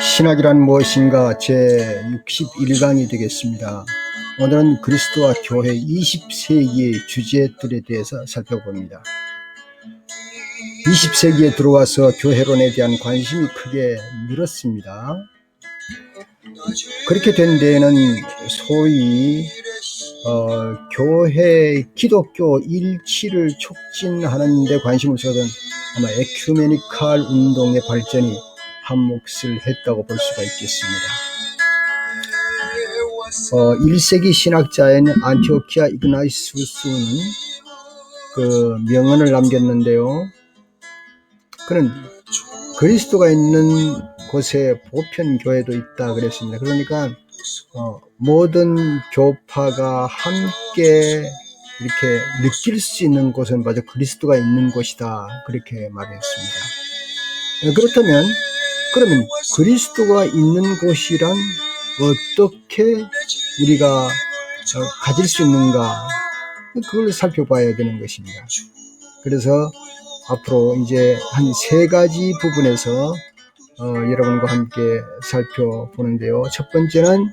신학이란 무엇인가 제61강이 되겠습니다. 오늘은 그리스도와 교회 20세기의 주제들에 대해서 살펴봅니다. 20세기에 들어와서 교회론에 대한 관심이 크게 늘었습니다. 그렇게 된 데에는 소위 교회 기독교 일치를 촉진하는 데 관심을 쏟은 아마 에큐메니칼 운동의 발전이 한 몫을 했다고 볼 수가 있겠습니다. 1세기 신학자인 안티오키아 이그나티우스는 그 명언을 남겼는데요. 그는 그리스도가 있는 곳에 보편교회도 있다 그랬습니다. 그러니까 모든 교파가 함께 이렇게 느낄 수 있는 곳은 바로 그리스도가 있는 곳이다, 그렇게 말했습니다. 그러면 그리스도가 있는 곳이란 어떻게 우리가 가질 수 있는가, 그걸 살펴봐야 되는 것입니다. 그래서 앞으로 이제 한 3가지 부분에서 여러분과 함께 살펴보는데요. 첫 번째는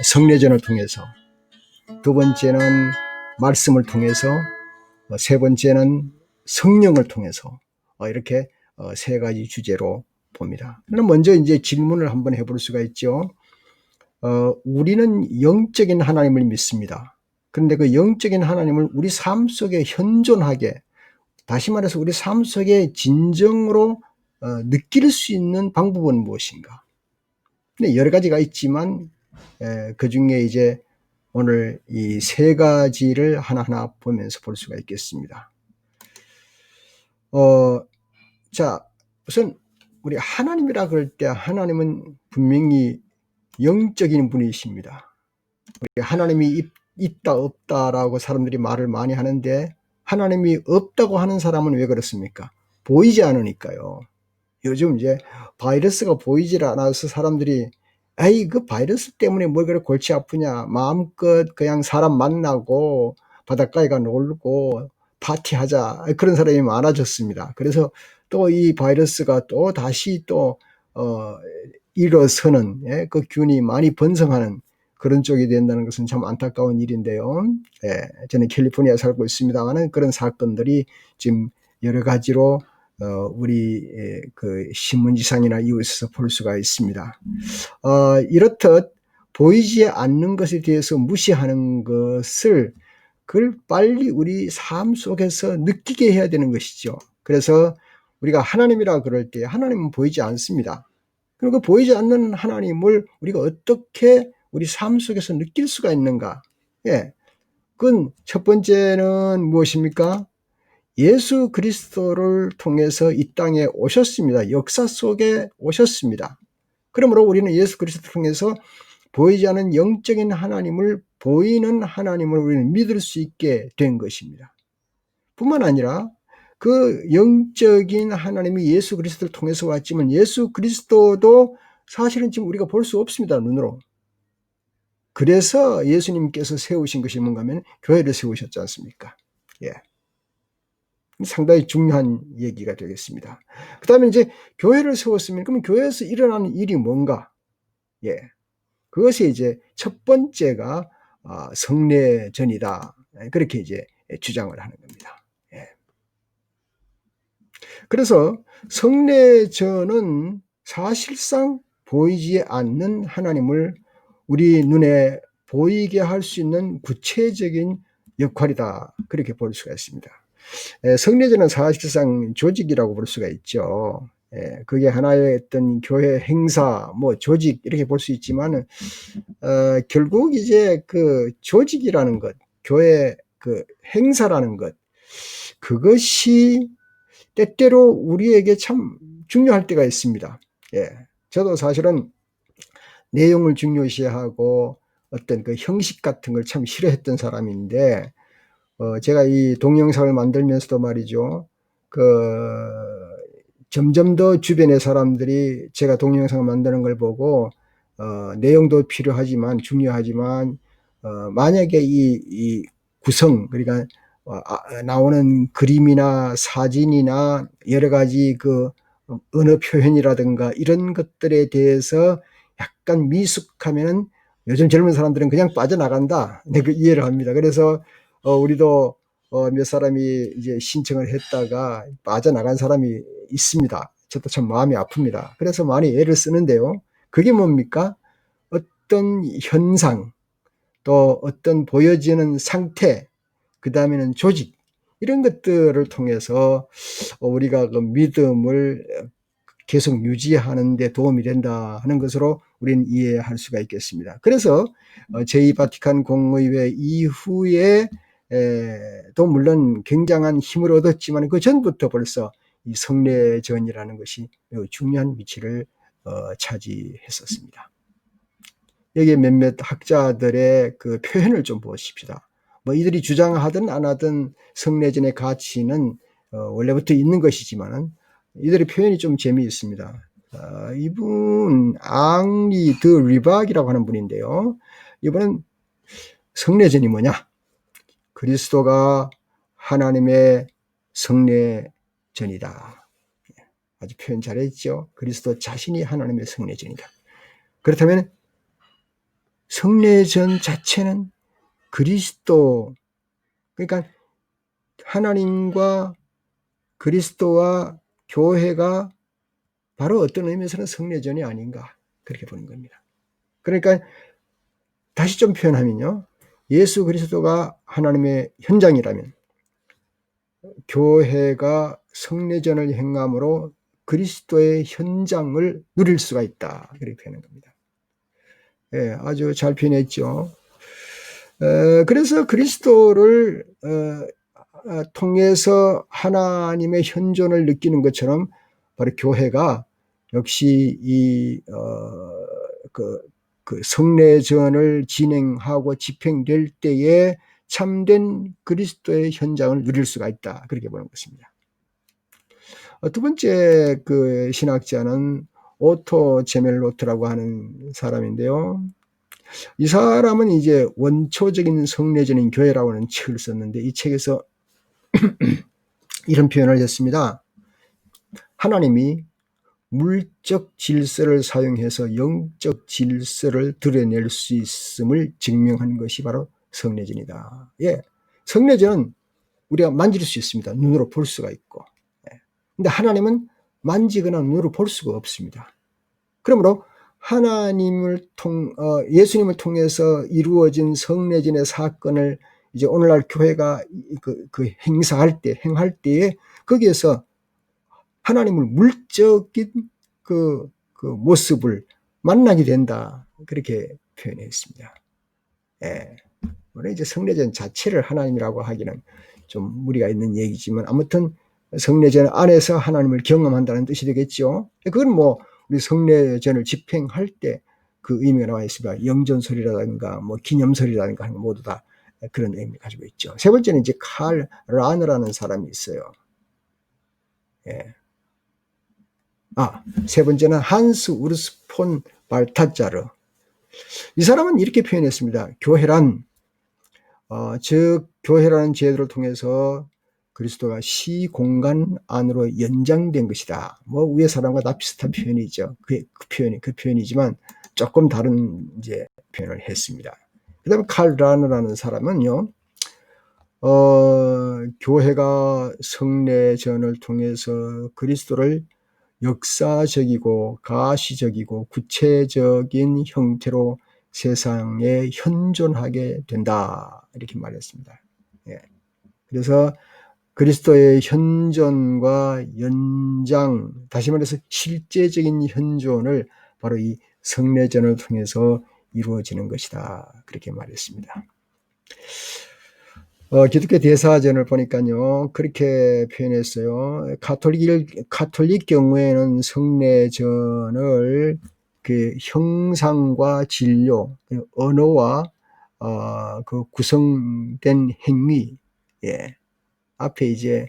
성례전을 통해서, 두 번째는 말씀을 통해서, 세 번째는 성령을 통해서, 이렇게 3가지 주제로 봅니다. 그럼 먼저 이제 질문을 한번 해볼 수가 있죠. 우리는 영적인 하나님을 믿습니다. 그런데 그 영적인 하나님을 우리 삶 속에 현존하게, 다시 말해서 우리 삶 속에 진정으로 느낄 수 있는 방법은 무엇인가? 근데 여러 가지가 있지만 그 중에 이제 오늘 이 3가지를 하나하나 보면서 볼 수가 있겠습니다. 자, 우선 우리 하나님이라 그럴 때 하나님은 분명히 영적인 분이십니다. 우리 하나님이 있다 없다라고 사람들이 말을 많이 하는데, 하나님이 없다고 하는 사람은 왜 그렇습니까? 보이지 않으니까요. 요즘 이제 바이러스가 보이질 않아서 사람들이 에이, 그 바이러스 때문에 뭘 그렇게 골치 아프냐, 마음껏 그냥 사람 만나고 바닷가에 가 놀고 파티하자, 그런 사람이 많아졌습니다. 그래서 또 이 바이러스가 또 다시 또 일어서는, 그 균이 많이 번성하는 그런 쪽이 된다는 것은 참 안타까운 일인데요. 저는 캘리포니아에 살고 있습니다만 그런 사건들이 지금 여러 가지로 우리 그 신문지상이나 이웃에서 볼 수가 있습니다. 이렇듯 보이지 않는 것에 대해서 무시하는 것을, 그걸 빨리 우리 삶 속에서 느끼게 해야 되는 것이죠. 그래서 우리가 하나님이라 그럴 때 하나님은 보이지 않습니다. 그리고 보이지 않는 하나님을 우리가 어떻게 우리 삶 속에서 느낄 수가 있는가? 그건 첫 번째는 무엇입니까? 예수 그리스도를 통해서 이 땅에 오셨습니다. 역사 속에 오셨습니다. 그러므로 우리는 예수 그리스도를 통해서 보이지 않는 영적인 하나님을, 보이는 하나님을 우리는 믿을 수 있게 된 것입니다. 뿐만 아니라 그 영적인 하나님이 예수 그리스도를 통해서 왔지만 예수 그리스도도 사실은 지금 우리가 볼 수 없습니다, 눈으로. 그래서 예수님께서 세우신 것이 뭔가 하면 교회를 세우셨지 않습니까? 상당히 중요한 얘기가 되겠습니다. 그 다음에 이제 교회를 세웠으면, 그러면 교회에서 일어나는 일이 뭔가? 그것이 이제 첫 번째가 성례전이다, 그렇게 이제 주장을 하는 겁니다. 그래서 성례전은 사실상 보이지 않는 하나님을 우리 눈에 보이게 할 수 있는 구체적인 역할이다, 그렇게 볼 수가 있습니다. 성례전은 사실상 조직이라고 볼 수가 있죠. 그게 하나의 어떤 교회 행사, 조직, 이렇게 볼 수 있지만 결국 이제 그 조직이라는 것, 교회 그 행사라는 것, 그것이 때때로 우리에게 참 중요할 때가 있습니다. 저도 사실은 내용을 중요시하고 어떤 그 형식 같은 걸 참 싫어했던 사람인데, 제가 이 동영상을 만들면서도 말이죠, 점점 더 주변의 사람들이 제가 동영상을 만드는 걸 보고, 내용도 필요하지만, 중요하지만, 만약에 이 구성, 그러니까, 나오는 그림이나 사진이나 여러 가지 그 언어 표현이라든가 이런 것들에 대해서 약간 미숙하면은 요즘 젊은 사람들은 그냥 빠져나간다. 네, 그 이해를 합니다. 그래서 우리도 몇 사람이 이제 신청을 했다가 빠져나간 사람이 있습니다. 저도 참 마음이 아픕니다. 그래서 많이 애를 쓰는데요. 그게 뭡니까? 어떤 현상, 또 어떤 보여지는 상태, 그 다음에는 조직, 이런 것들을 통해서 우리가 그 믿음을 계속 유지하는 데 도움이 된다 하는 것으로 우리는 이해할 수가 있겠습니다. 그래서 제2바티칸 공의회 이후에 또 물론 굉장한 힘을 얻었지만 그 전부터 벌써 이 성례전이라는 것이 매우 중요한 위치를 차지했었습니다. 여기에 몇몇 학자들의 그 표현을 좀 보십시다. 뭐 이들이 주장하든 안 하든 성례전의 가치는 원래부터 있는 것이지만은 이들의 표현이 좀 재미있습니다. 이분 앙리 드 리박이라고 하는 분인데요. 이분은 성례전이 뭐냐? 그리스도가 하나님의 성례전이다. 아주 표현 잘했죠. 그리스도 자신이 하나님의 성례전이다. 그렇다면 성례전 자체는 그리스도, 그러니까 하나님과 그리스도와 교회가 바로 어떤 의미에서는 성례전이 아닌가 그렇게 보는 겁니다. 그러니까 다시 좀 표현하면요, 예수 그리스도가 하나님의 현장이라면 교회가 성례전을 행함으로 그리스도의 현장을 누릴 수가 있다 그렇게 표현한 겁니다. 예, 아주 잘 표현했죠. 그래서 그리스도를 통해서 하나님의 현존을 느끼는 것처럼 바로 교회가 역시 그 성례전을 진행하고 집행될 때에 참된 그리스도의 현장을 누릴 수가 있다 그렇게 보는 것입니다. 두 번째 그 신학자는 오토 제멜로트라고 하는 사람인데요. 이 사람은 이제 원초적인 성례전인 교회라고 하는 책을 썼는데 이 책에서 이런 표현을 했습니다. 하나님이 물적 질서를 사용해서 영적 질서를 드러낼 수 있음을 증명한 것이 바로 성례전이다. 예, 성례전은 우리가 만질 수 있습니다. 눈으로 볼 수가 있고. 근데 하나님은 만지거나 눈으로 볼 수가 없습니다. 그러므로 예수님을 통해서 이루어진 성례전의 사건을 이제 오늘날 교회가 행할 때에 거기에서 하나님을 물적인 그 모습을 만나게 된다. 그렇게 표현했습니다. 예. 물론 이제 성례전 자체를 하나님이라고 하기는 좀 무리가 있는 얘기지만 아무튼 성례전 안에서 하나님을 경험한다는 뜻이 되겠죠. 그건 뭐 우리 성례전을 집행할 때 그 의미가 나와 있습니다. 영전설이라든가 뭐 기념설이라든가 하는 모두 다 그런 의미를 가지고 있죠. 세 번째는 이제 칼 라너라는 사람이 있어요. 예. 세 번째는 한스 우르스 폰 발타자르. 이 사람은 이렇게 표현했습니다. 교회란 즉 교회라는 제도를 통해서 그리스도가 시공간 안으로 연장된 것이다. 뭐 위에 사람과 다 비슷한 표현이죠. 그 표현이지만 조금 다른 이제 표현을 했습니다. 그다음에 칼 라너라는 사람은요, 교회가 성례전을 통해서 그리스도를 역사적이고 가시적이고 구체적인 형태로 세상에 현존하게 된다 이렇게 말했습니다. 예. 그래서 그리스도의 현존과 연장, 다시 말해서 실제적인 현존을 바로 이 성례전을 통해서 이루어지는 것이다 그렇게 말했습니다. 기독교 대사전을 보니까요, 그렇게 표현했어요. 가톨릭 경우에는 성례전을 그 형상과 진료, 언어와 그 구성된 행위, 예. 앞에 이제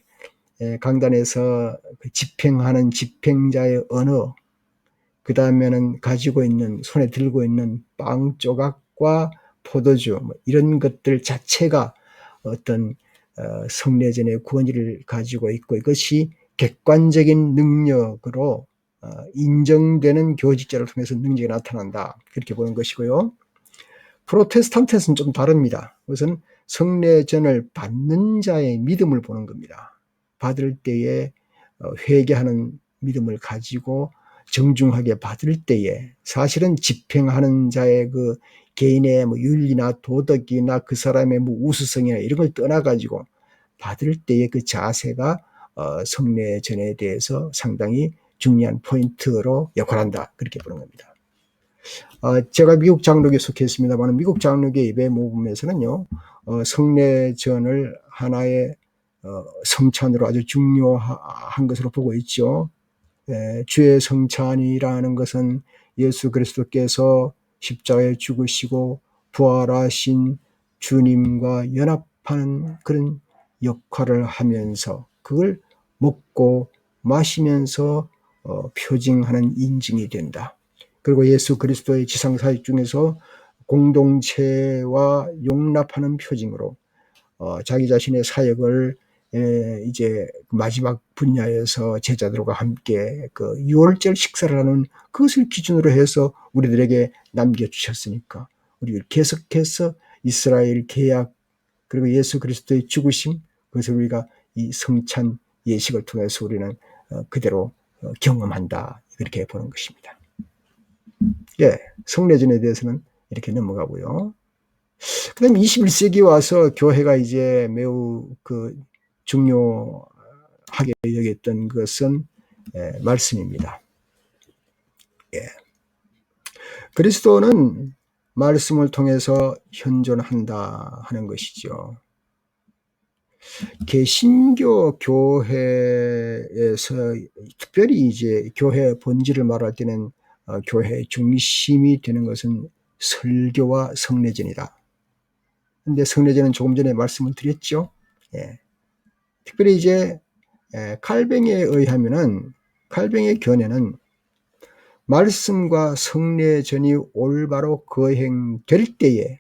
강단에서 집행하는 집행자의 언어, 그 다음에는 가지고 있는, 손에 들고 있는 빵 조각과 포도주, 뭐 이런 것들 자체가 어떤 성례전의 권위를 가지고 있고 이것이 객관적인 능력으로 인정되는 교직자를 통해서 능력이 나타난다. 그렇게 보는 것이고요. 프로테스탄트에서는 좀 다릅니다. 그것은 성례전을 받는 자의 믿음을 보는 겁니다. 받을 때에 회개하는 믿음을 가지고 정중하게 받을 때에 사실은 집행하는 자의 그 개인의 뭐 윤리나 도덕이나 그 사람의 뭐 우수성이나 이런 걸 떠나가지고 받을 때의 그 자세가 성례전에 대해서 상당히 중요한 포인트로 역할한다. 그렇게 보는 겁니다. 제가 미국 장로교에 속해 있습니다만 미국 장로교 예배 모금에서는요, 성례전을 하나의 성찬으로 아주 중요한 것으로 보고 있죠. 주의 성찬이라는 것은 예수 그리스도께서 십자가에 죽으시고 부활하신 주님과 연합하는 그런 역할을 하면서 그걸 먹고 마시면서 표징하는 인증이 된다. 그리고 예수 그리스도의 지상사역 중에서 공동체와 용납하는 표징으로 자기 자신의 사역을 이제 마지막 분야에서 제자들과 함께 그 유월절 식사를 하는 그것을 기준으로 해서 우리들에게 남겨주셨으니까 우리 계속해서 이스라엘 계약 그리고 예수 그리스도의 죽으심 그것을 우리가 이 성찬 예식을 통해서 우리는 그대로 경험한다 그렇게 보는 것입니다. 예, 성례전에 대해서는 이렇게 넘어가고요. 그 다음에 21세기 와서 교회가 이제 매우 그 중요하게 여겼던 것은 말씀입니다. 예. 그리스도는 말씀을 통해서 현존한다 하는 것이죠. 개신교 교회에서 특별히 이제 교회 본질을 말할 때는 교회의 중심이 되는 것은 설교와 성례전이다. 근데 성례전은 조금 전에 말씀을 드렸죠. 예. 특별히 이제 칼뱅에 의하면은 칼뱅의 견해는 말씀과 성례전이 올바로 거행될 때에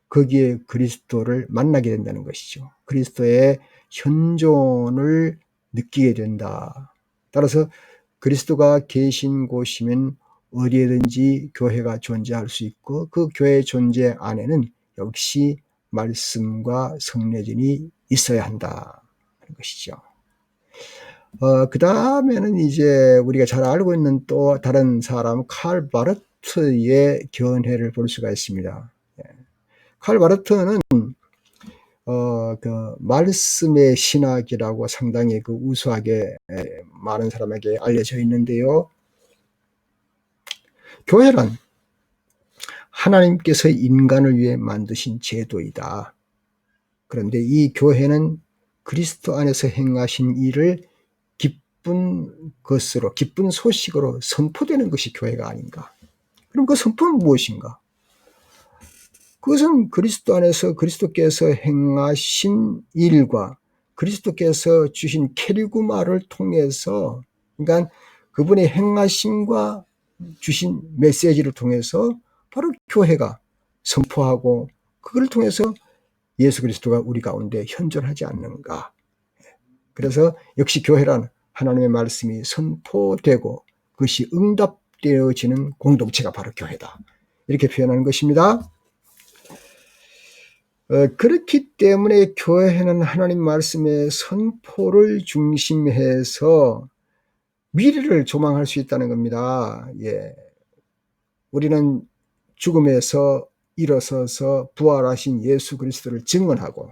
거기에 그리스도를 만나게 된다는 것이죠. 그리스도의 현존을 느끼게 된다. 따라서 그리스도가 계신 곳이면 어디에든지 교회가 존재할 수 있고 그 교회의 존재 안에는 역시 말씀과 성례전이 있어야 한다 하는 것이죠. 그 다음에는 이제 우리가 잘 알고 있는 또 다른 사람 칼 바르트의 견해를 볼 수가 있습니다. 칼 바르트는 그 말씀의 신학이라고 상당히 그 우수하게 많은 사람에게 알려져 있는데요. 교회란 하나님께서 인간을 위해 만드신 제도이다. 그런데 이 교회는 그리스도 안에서 행하신 일을 기쁜 것으로, 기쁜 소식으로 선포되는 것이 교회가 아닌가. 그럼 그 선포는 무엇인가? 그것은 그리스도 안에서 그리스도께서 행하신 일과 그리스도께서 주신 캐리구마를 통해서, 그러니까 그분의 행하심과 주신 메시지를 통해서 바로 교회가 선포하고 그걸 통해서 예수 그리스도가 우리 가운데 현존하지 않는가. 그래서 역시 교회란 하나님의 말씀이 선포되고 그것이 응답되어지는 공동체가 바로 교회다. 이렇게 표현하는 것입니다. 그렇기 때문에 교회는 하나님 말씀의 선포를 중심해서 미래를 조망할 수 있다는 겁니다. 예. 우리는 죽음에서 일어서서 부활하신 예수 그리스도를 증언하고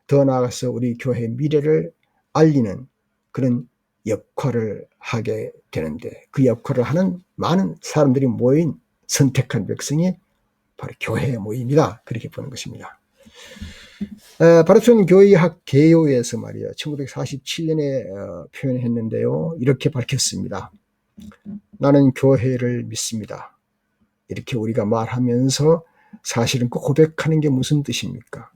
더 나아가서 우리 교회의 미래를 알리는 그런 역할을 하게 되는데 그 역할을 하는 많은 사람들이 모인 선택한 백성이 바로 교회의 모임이다. 그렇게 보는 것입니다. 바르트는 교의학 개요에서 말이에요. 1947년에 표현했는데요. 이렇게 밝혔습니다. 나는 교회를 믿습니다. 이렇게 우리가 말하면서 사실은 그 고백하는 게 무슨 뜻입니까?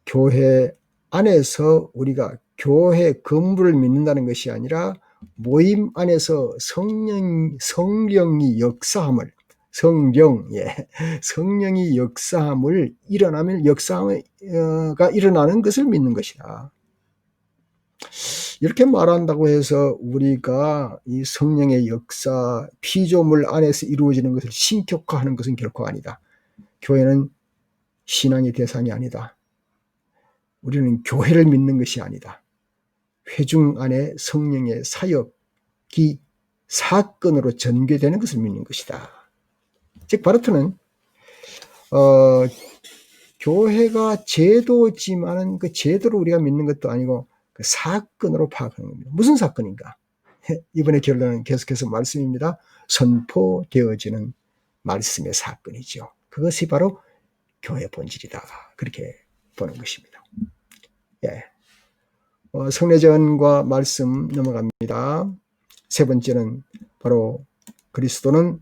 교회 안에서 우리가 교회 건물을 믿는다는 것이 아니라 모임 안에서 성령이 역사함을 성령, 예. 성령이 역사함을 일어나면 역사가 일어나는 것을 믿는 것이다. 이렇게 말한다고 해서 우리가 이 성령의 역사, 피조물 안에서 이루어지는 것을 신격화하는 것은 결코 아니다. 교회는 신앙의 대상이 아니다. 우리는 교회를 믿는 것이 아니다. 회중 안에 성령의 사역이 사건으로 전개되는 것을 믿는 것이다. 즉 바르트는 교회가 제도지만은 그 제도를 우리가 믿는 것도 아니고 그 사건으로 파악하는 겁니다. 무슨 사건인가? 이번에 결론은 계속해서 말씀입니다. 선포되어지는 말씀의 사건이죠. 그것이 바로 교회 본질이다. 그렇게 보는 것입니다. 예. 성례전과 말씀 넘어갑니다. 세 번째는 바로 그리스도는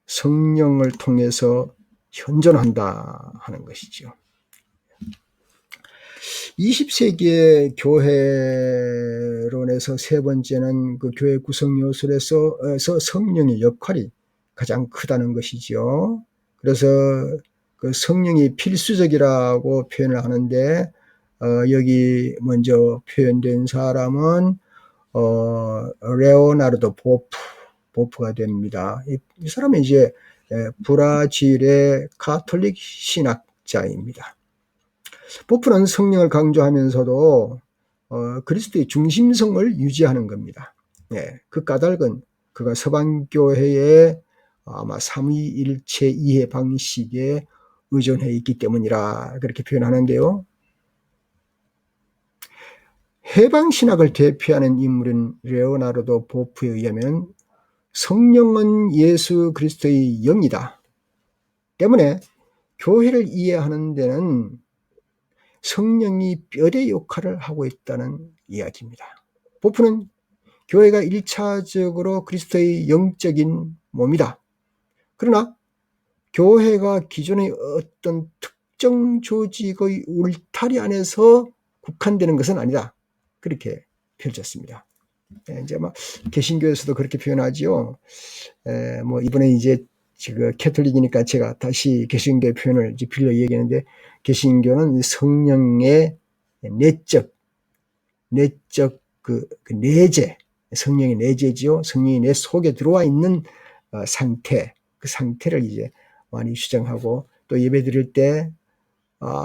성령을 통해서 현존한다 하는 것이죠. 20세기의 교회론에서 세 번째는 그 교회 구성 요소에서 성령의 역할이 가장 크다는 것이죠. 그래서 그 성령이 필수적이라고 표현을 하는데 여기 표현된 사람은 레오나르도 보프가 됩니다. 이 사람은 이제 브라질의 가톨릭 신학자입니다. 보프는 성령을 강조하면서도 그리스도의 중심성을 유지하는 겁니다. 그 까닭은 그가 서방교회의 아마 삼위일체 이해 방식에 의존해 있기 때문이라 그렇게 표현하는데요. 해방신학을 대표하는 인물인 레오나르도 보프에 의하면 성령은 예수 그리스도의 영이다. 때문에 교회를 이해하는 데는 성령이 뼈대 역할을 하고 있다는 이야기입니다. 보프는 교회가 1차적으로 그리스도의 영적인 몸이다. 그러나 교회가 기존의 어떤 특정 조직의 울타리 안에서 국한되는 것은 아니다. 그렇게 펼쳤습니다. 이제 개신교에서도 그렇게 표현하지요. 이번에 이제 지금 캐톨릭이니까 제가 다시 개신교의 표현을 이제 빌려 얘기하는데, 개신교는 성령의 내적 그 내재, 성령의 내재지요. 성령이 내 속에 들어와 있는 상태, 그 상태를 이제 많이 주장하고, 또 예배 드릴 때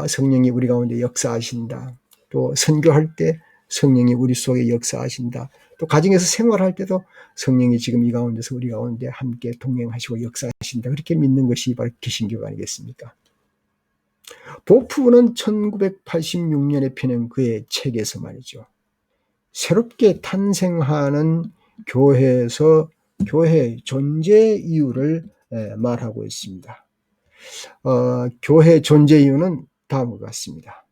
성령이 우리 가운데 역사하신다. 또 선교할 때 성령이 우리 속에 역사하신다. 또 가정에서 생활할 때도 성령이 지금 이 가운데서 우리 가운데 함께 동행하시고 역사하신다. 그렇게 믿는 것이 바로 개신교가 아니겠습니까? 보프는 1986년에 펴낸 그의 책에서 말이죠. 새롭게 탄생하는 교회에서 교회의 존재 이유를 말하고 있습니다. 교회 존재 이유는 다음과 같습니다.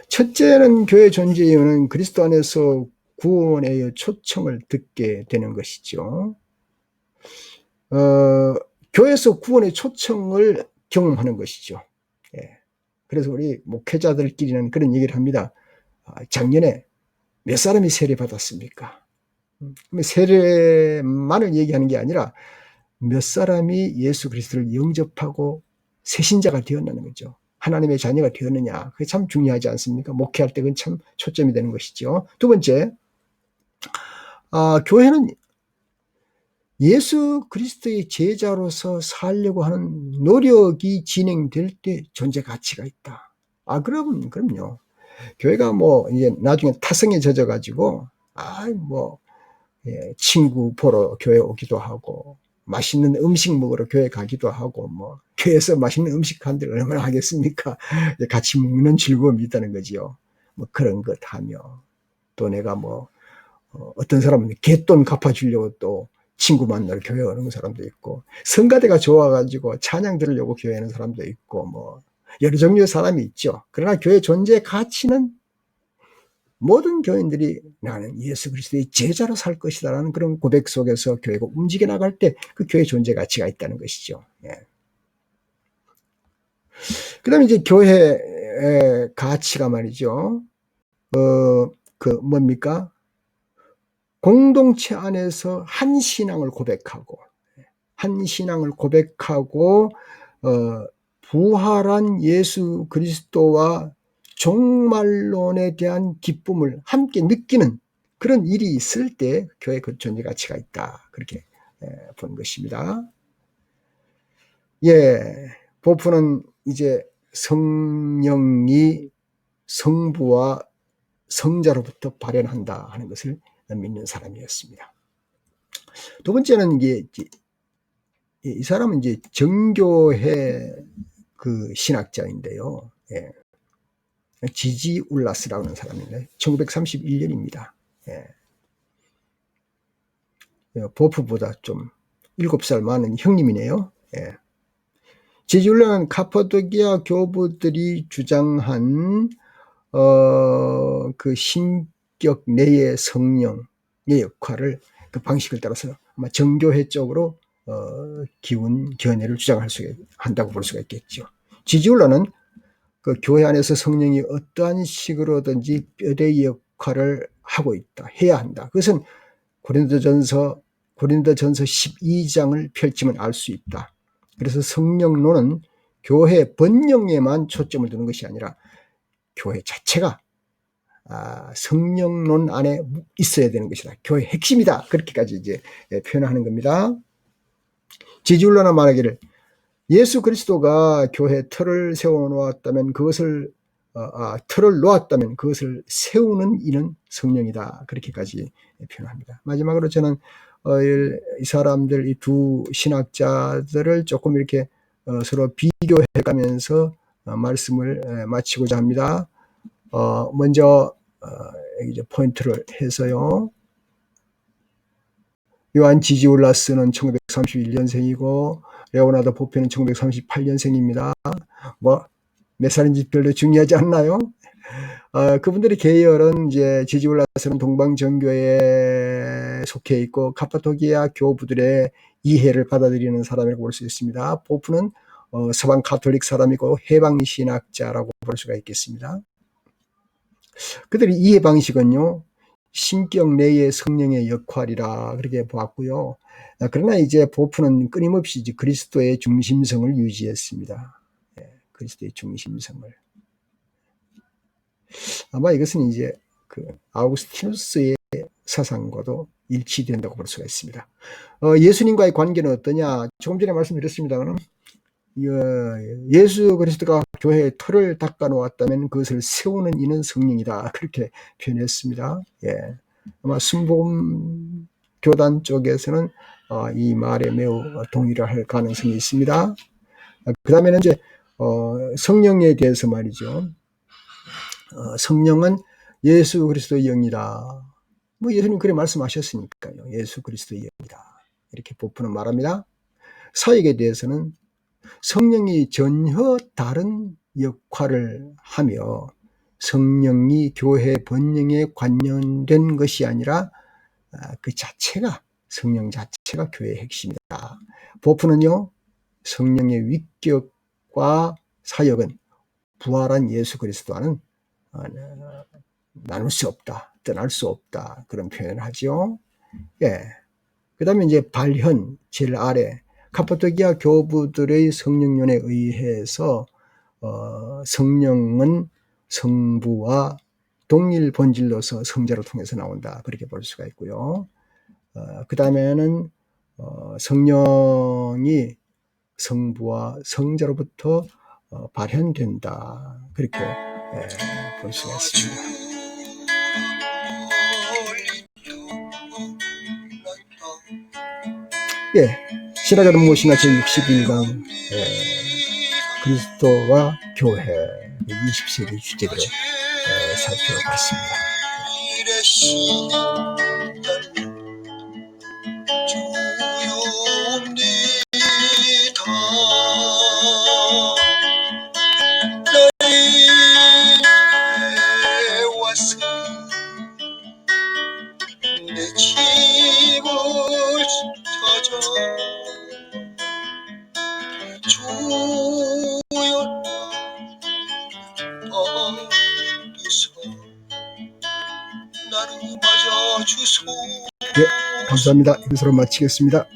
첫째는 교회 존재 이유는 그리스도 안에서 구원의 초청을 듣게 되는 것이죠. 교회에서 구원의 초청을 경험하는 것이죠. 그래서 우리 목회자들끼리는 그런 얘기를 합니다. 작년에 몇 사람이 세례 받았습니까? 세례만을 얘기하는 게 아니라 몇 사람이 예수 그리스도를 영접하고 새신자가 되었다는 거죠. 하나님의 자녀가 되었느냐. 그게 참 중요하지 않습니까? 목회할 때 그건 참 초점이 되는 것이죠. 두 번째, 교회는 예수 그리스도의 제자로서 살려고 하는 노력이 진행될 때 존재 가치가 있다. 그럼요. 교회가 이제 나중에 타성에 젖어가지고, 친구 보러 교회 오기도 하고, 맛있는 음식 먹으러 교회 가기도 하고, 교회에서 맛있는 음식 한들 얼마나 하겠습니까? 같이 먹는 즐거움이 있다는 거지요. 그런 것 하며, 또 내가 어떤 사람은 갯돈 갚아주려고 또 친구 만나러 교회 오는 사람도 있고, 성가대가 좋아가지고 찬양 들으려고 교회 오는 사람도 있고, 여러 종류의 사람이 있죠. 그러나 교회 존재 가치는 모든 교인들이 나는 예수 그리스도의 제자로 살 것이다 라는 그런 고백 속에서 교회가 움직여 나갈 때 그 교회 존재 가치가 있다는 것이죠. 그다음에 이제 교회의 가치가 말이죠. 뭡니까? 공동체 안에서 한 신앙을 고백하고 부활한 예수 그리스도와 종말론에 대한 기쁨을 함께 느끼는 그런 일이 있을 때 교회 그 존재 가치가 있다. 그렇게 본 것입니다. 보프는 이제 성령이 성부와 성자로부터 발현한다 하는 것을 믿는 사람이었습니다. 두 번째는 이 사람은 이제 정교회 그 신학자인데요. 지지 울라스라고 하는 사람인데 1931년입니다. 보프보다 좀 7살 많은 형님이네요. 지지 울라는 카파도키아 교부들이 주장한 그 신격 내의 성령의 역할을 그 방식을 따라서 아마 정교회 쪽으로 기운 견해를 주장할 수 한다고 볼 수가 있겠죠. 지지울라는 그 교회 안에서 성령이 어떠한 식으로든지 뼈대의 역할을 하고 있다, 해야 한다. 그것은 고린도전서 12장을 펼치면 알 수 있다. 그래서 성령론은 교회 번영에만 초점을 두는 것이 아니라 교회 자체가 성령론 안에 있어야 되는 것이다. 교회 핵심이다. 그렇게까지 이제 표현하는 겁니다. 지지울라나 말하기를 예수 그리스도가 교회 틀을 세워놓았다면 틀을 놓았다면 그것을 세우는 이는 성령이다. 그렇게까지 표현합니다. 마지막으로 저는 이 사람들, 이 두 신학자들을 조금 이렇게 서로 비교해가면서 말씀을 마치고자 합니다. 먼저 이제 포인트를 해서요. 요한 지지울라스는 1931년생이고 레오나르도 보페는 1938년생입니다. 몇 살인지 별로 중요하지 않나요? 그분들의 계열은 이제 지지울라스는 동방정교에 속해 있고 카파도키아 교부들의 이해를 받아들이는 사람이라고 볼 수 있습니다. 보프는 서방 가톨릭 사람이고 해방신학자라고 볼 수가 있겠습니다. 그들의 이해 방식은요, 신격 내의 성령의 역할이라 그렇게 보았고요. 그러나 이제 보프는 끊임없이 이제 그리스도의 중심성을 유지했습니다. 그리스도의 중심성을. 아마 이것은 이제 그 아우구스티누스의 사상과도 일치된다고 볼 수가 있습니다. 예수님과의 관계는 어떠냐? 조금 전에 말씀드렸습니다만 예수 그리스도가 교회의 틀을 닦아 놓았다면 그것을 세우는 이는 성령이다. 그렇게 표현했습니다. 아마 순복음 교단 쪽에서는 이 말에 매우 동의를 할 가능성이 있습니다. 그 다음에는 이제 성령에 대해서 말이죠. 성령은 예수 그리스도의 영이다. 예수님 그래 말씀하셨으니까요. 예수 그리스도의 영이다. 이렇게 보프는 말합니다. 사역에 대해서는 성령이 전혀 다른 역할을 하며 성령이 교회 번영에 관련된 것이 아니라 그 자체가 성령 자체가 교회의 핵심이다. 보프는요. 성령의 위격과 사역은 부활한 예수 그리스도와는 나눌 수 없다. 떠날 수 없다. 그런 표현을 하죠. 그 다음에 이제 발현, 제일 아래 카파도키아 교부들의 성령론에 의해서 성령은 성부와 동일 본질로서 성자를 통해서 나온다. 그렇게 볼 수가 있고요. 그 다음에는 성령이 성부와 성자로부터 발현된다. 그렇게 볼 수가 있습니다. 신학자는 무엇이나 제61강 그리스도와 교회 20세기 주제들을 살펴봤습니다. 내 집을 찾아 주여 감사합니다. 이것으로 마치겠습니다.